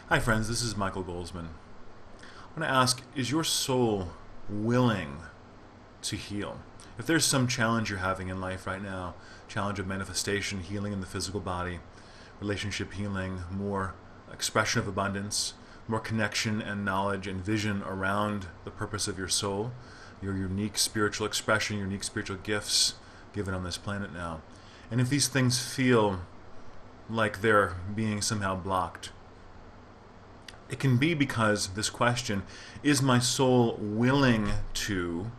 Hi friends, this is Michael Golzmane. I want to ask, is your soul willing to heal? If there's some challenge you're having in life right now, challenge of manifestation, healing in the physical body, relationship healing, more expression of abundance, more connection and knowledge and vision around the purpose of your soul, your unique spiritual expression, your unique spiritual gifts given on this planet now. And if these things feel like they're being somehow blocked, it can be because this question, is my soul willing to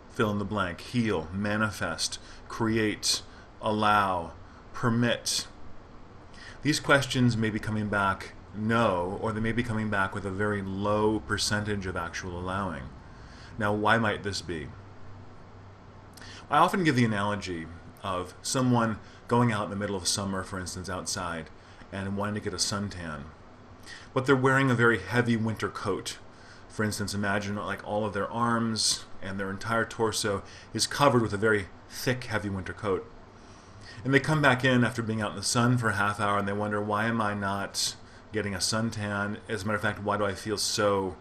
fill in the blank, heal, manifest, create, allow, permit? These questions may be coming back no, or they may be coming back with a very low percentage of actual allowing. Now, why might this be? I often give the analogy of someone going out in the middle of summer, for instance, outside, and wanting to get a suntan. But they're wearing a very heavy winter coat. For instance, imagine like all of their arms and their entire torso is covered with a very thick, heavy winter coat. And they come back in after being out in the sun for a half hour and they wonder, why am I not getting a suntan? As a matter of fact, why do I feel so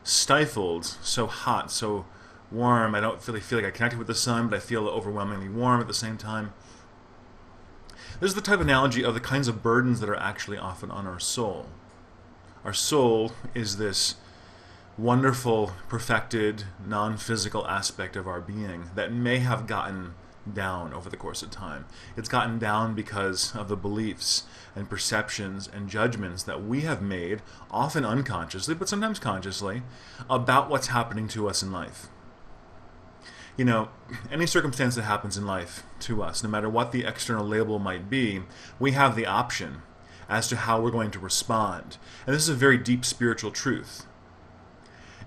stifled, so hot, so warm? I don't really feel like I connected with the sun, but I feel overwhelmingly warm at the same time. This is the type of analogy of the kinds of burdens that are actually often on our soul. Our soul is this wonderful, perfected, non-physical aspect of our being that may have gotten down over the course of time. It's gotten down because of the beliefs and perceptions and judgments that we have made, often unconsciously, but sometimes consciously, about what's happening to us in life. You know, any circumstance that happens in life to us, no matter what the external label might be, we have the option as to how we're going to respond. And this is a very deep spiritual truth.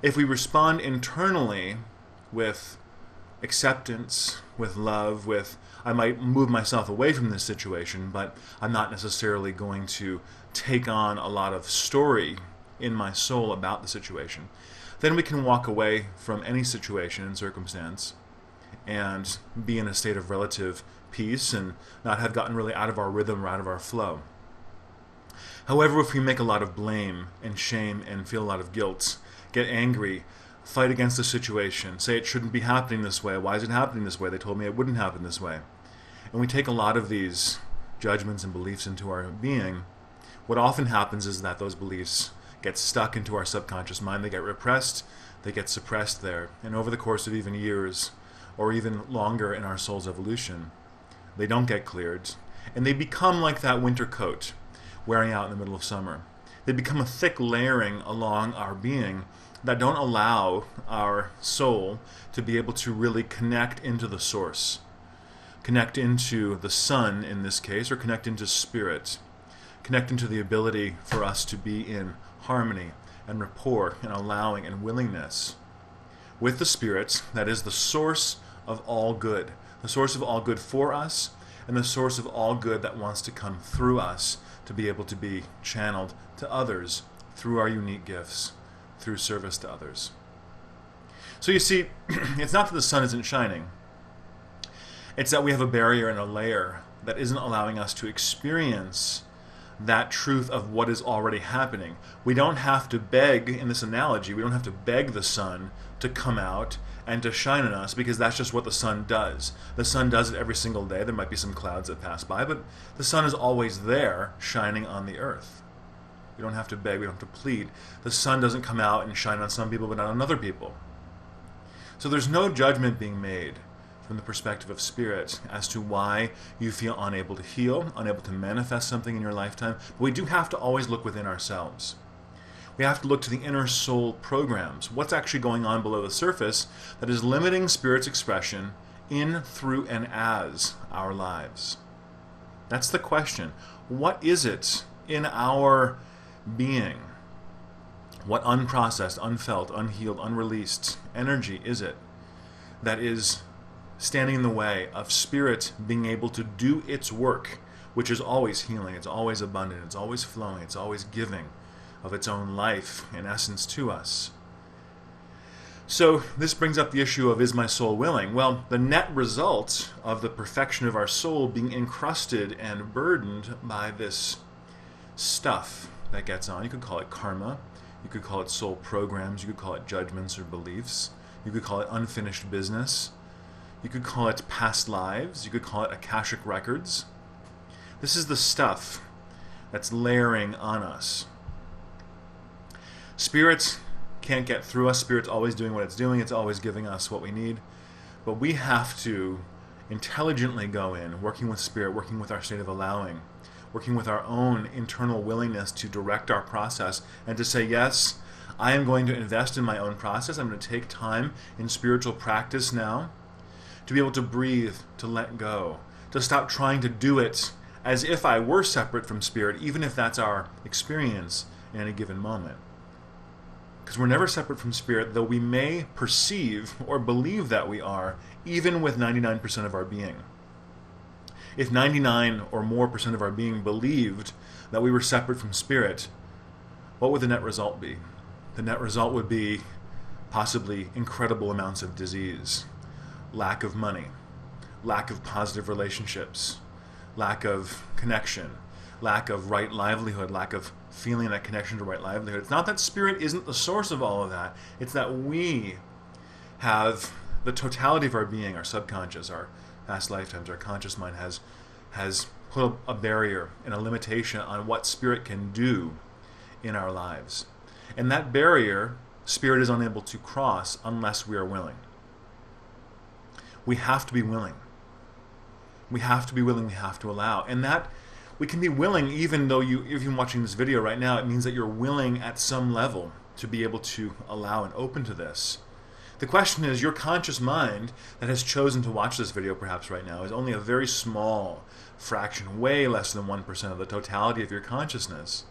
If we respond internally with acceptance, with love, with, I might move myself away from this situation, but I'm not necessarily going to take on a lot of story in my soul about the situation, then we can walk away from any situation and circumstance and be in a state of relative peace and not have gotten really out of our rhythm or out of our flow. However, if we make a lot of blame and shame and feel a lot of guilt, get angry, fight against the situation, say it shouldn't be happening this way, why is it happening this way, they told me it wouldn't happen this way, and we take a lot of these judgments and beliefs into our being, what often happens is that those beliefs get stuck into our subconscious mind, they get repressed, they get suppressed there, and over the course of even years, or even longer in our soul's evolution, they don't get cleared, and they become like that winter coat wearing out in the middle of summer. They become a thick layering along our being that don't allow our soul to be able to really connect into the source, connect into the sun in this case, or connect into spirit, connect into the ability for us to be in harmony and rapport and allowing and willingness with the spirit that is the source of all good, the source of all good for us, and the source of all good that wants to come through us to be able to be channeled to others through our unique gifts, through service to others. So you see, it's not that the sun isn't shining. It's that we have a barrier and a layer that isn't allowing us to experience that truth of what is already happening. We don't have to beg, in this analogy, we don't have to beg the sun to come out and to shine on us, because that's just what the sun does. The sun does it every single day. There might be some clouds that pass by, but the sun is always there shining on the earth. We don't have to beg, we don't have to plead. The sun doesn't come out and shine on some people but not on other people. So there's no judgment being made from the perspective of spirit as to why you feel unable to heal, unable to manifest something in your lifetime. But we do have to always look within ourselves. We have to look to the inner soul programs. What's actually going on below the surface that is limiting spirit's expression in, through, and as our lives? That's the question. What is it in our being? What unprocessed, unfelt, unhealed, unreleased energy is it that is standing in the way of spirit being able to do its work, which is always healing, it's always abundant, it's always flowing, it's always giving of its own life in essence to us? So this brings up the issue of, is my soul willing? Well, the net result of the perfection of our soul being encrusted and burdened by this stuff, that gets on. You could call it karma. You could call it soul programs. You could call it judgments or beliefs. You could call it unfinished business. You could call it past lives. You could call it akashic records. This is the stuff that's layering on us. Spirit can't get through us. Spirit's always doing what it's doing. It's always giving us what we need. But we have to intelligently go in, working with Spirit, working with our state of allowing, working with our own internal willingness to direct our process and to say, yes, I am going to invest in my own process. I'm going to take time in spiritual practice now to be able to breathe, to let go, to stop trying to do it as if I were separate from Spirit, even if that's our experience in any given moment. Because we're never separate from Spirit, though we may perceive or believe that we are, even with 99% of our being. If 99 or more % of our being believed that we were separate from Spirit, what would the net result be? The net result would be possibly incredible amounts of disease, lack of money, lack of positive relationships, lack of connection, lack of right livelihood, lack of feeling that connection to right livelihood. It's not that Spirit isn't the source of all of that. It's that we have the totality of our being, our subconscious, our past lifetimes, our conscious mind has put a barrier and a limitation on what Spirit can do in our lives. And that barrier, Spirit is unable to cross unless we are willing. We have to be willing. We have to be willing, we have to allow. And that we can be willing, even though if you're watching this video right now, it means that you're willing at some level to be able to allow and open to this. The question is, your conscious mind that has chosen to watch this video perhaps right now is only a very small fraction, way less than 1% of the totality of your consciousness.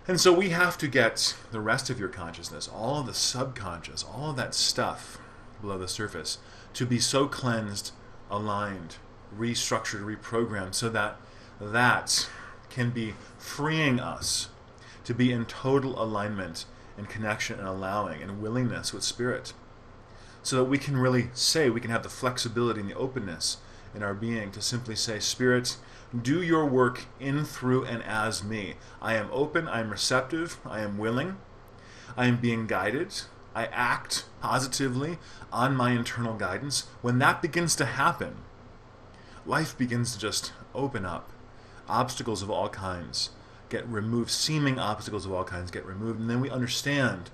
And so we have to get the rest of your consciousness, all of the subconscious, all of that stuff below the surface, to be so cleansed, aligned, restructured, reprogrammed, so that that can be freeing us to be in total alignment and connection and allowing and willingness with Spirit, so that we can really say, we can have the flexibility and the openness in our being to simply say, Spirit, do your work in, through, and as me. I am open, I am receptive, I am willing, I am being guided, I act positively on my internal guidance. When that begins to happen, life begins to just open up. Obstacles of all kinds get removed, seeming obstacles of all kinds get removed, and then we understand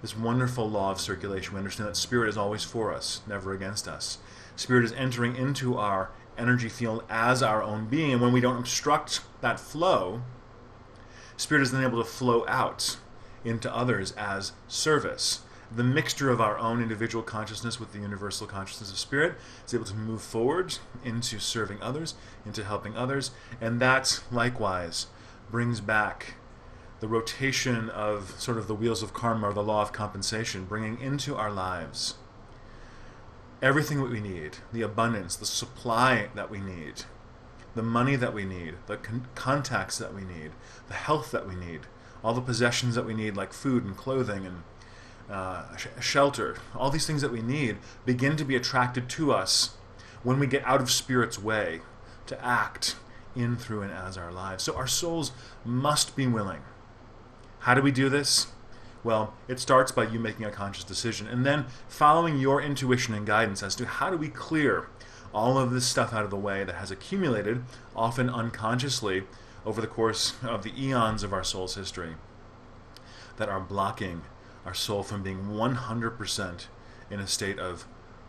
this wonderful law of circulation. We understand that Spirit is always for us, never against us. Spirit is entering into our energy field as our own being, and when we don't obstruct that flow, Spirit is then able to flow out into others as service. The mixture of our own individual consciousness with the universal consciousness of Spirit is able to move forward into serving others, into helping others, and that likewise brings back the rotation of sort of the wheels of karma, or the law of compensation, bringing into our lives everything that we need, the abundance, the supply that we need, the money that we need, the contacts that we need, the health that we need, all the possessions that we need, like food and clothing and shelter. All these things that we need begin to be attracted to us when we get out of Spirit's way to act in, through, and as our lives. So our souls must be willing. How do we do this? Well, it starts by you making a conscious decision and then following your intuition and guidance as to how do we clear all of this stuff out of the way that has accumulated, often unconsciously, over the course of the eons of our soul's history, that are blocking our soul from being 100% in a state of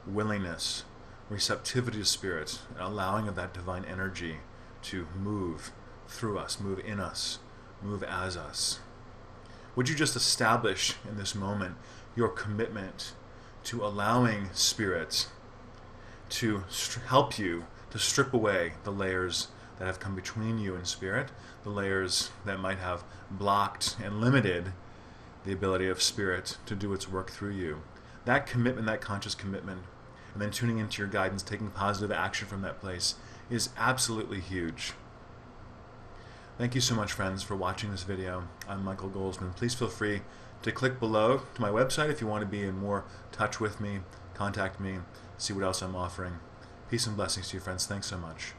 willingness, receptivity to Spirit, and allowing of that divine energy to move through us, move in us, move as us. Would you just establish in this moment your commitment to allowing Spirit to help you to strip away the layers that have come between you and Spirit, the layers that might have blocked and limited the ability of Spirit to do its work through you? That commitment, that conscious commitment, and then tuning into your guidance, taking positive action from that place, is absolutely huge. Thank you so much, friends, for watching this video. I'm Michael Golzmane. Please feel free to click below to my website if you want to be in more touch with me, contact me, see what else I'm offering. Peace and blessings to you, friends. Thanks so much.